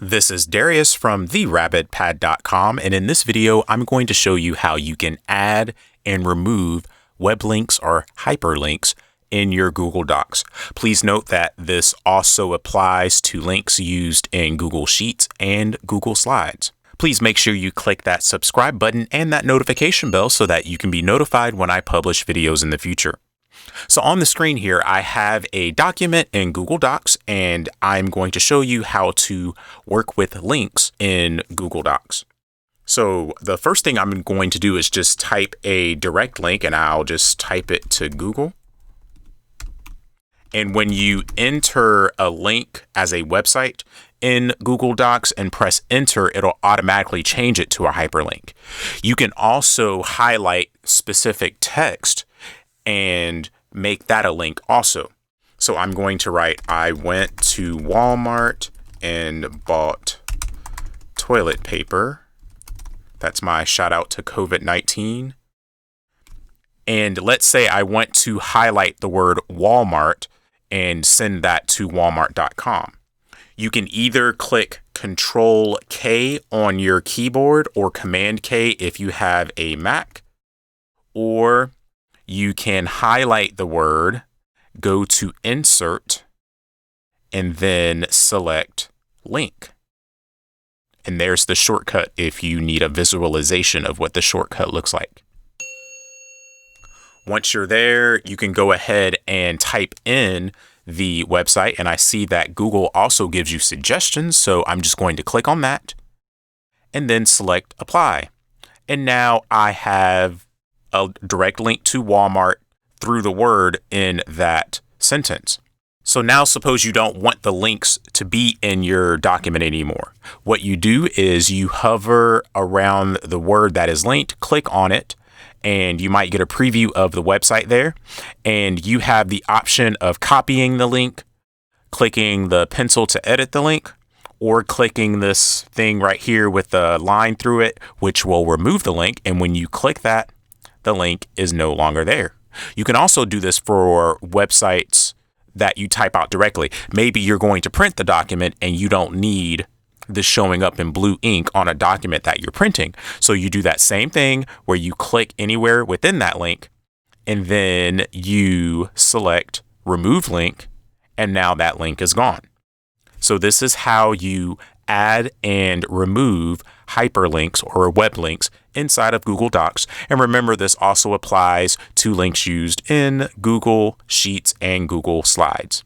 This is Darius from therabbitpad.com, and in this video, I'm going to show you how you can add and remove web links or hyperlinks in your Google Docs. Please note that this also applies to links used in Google Sheets and Google Slides. Please make sure you click that subscribe button and that notification bell so that you can be notified when I publish videos in the future. So on the screen here, I have a document in Google Docs, and I'm going to show you how to work with links in Google Docs. So the first thing I'm going to do is just type a direct link, and I'll just type it to Google. And when you enter a link as a website in Google Docs and press enter, it'll automatically change it to a hyperlink. You can also highlight specific text and make that a link also. So I'm going to write, I went to Walmart and bought toilet paper. That's my shout out to COVID-19. And let's say I want to highlight the word Walmart and send that to walmart.com. You can either click Control K on your keyboard or Command K if you have a Mac, or you can highlight the word, go to Insert, and then select Link. And there's the shortcut if you need a visualization of what the shortcut looks like. Once you're there, you can go ahead and type in the website, and I see that Google also gives you suggestions, so I'm just going to click on that and then select Apply. And now I have a direct link to Walmart through the word in that sentence. So now suppose you don't want the links to be in your document anymore. What you do is you hover around the word that is linked, click on it, and you might get a preview of the website there. And you have the option of copying the link, clicking the pencil to edit the link, or clicking this thing right here with the line through it, which will remove the link. And when you click that, the link is no longer there. You can also do this for websites that you type out directly. Maybe you're going to print the document and you don't need this showing up in blue ink on a document that you're printing. So you do that same thing where you click anywhere within that link and then you select remove link, and now that link is gone. So this is how you add and remove hyperlinks or web links inside of Google Docs. And remember, this also applies to links used in Google Sheets and Google Slides.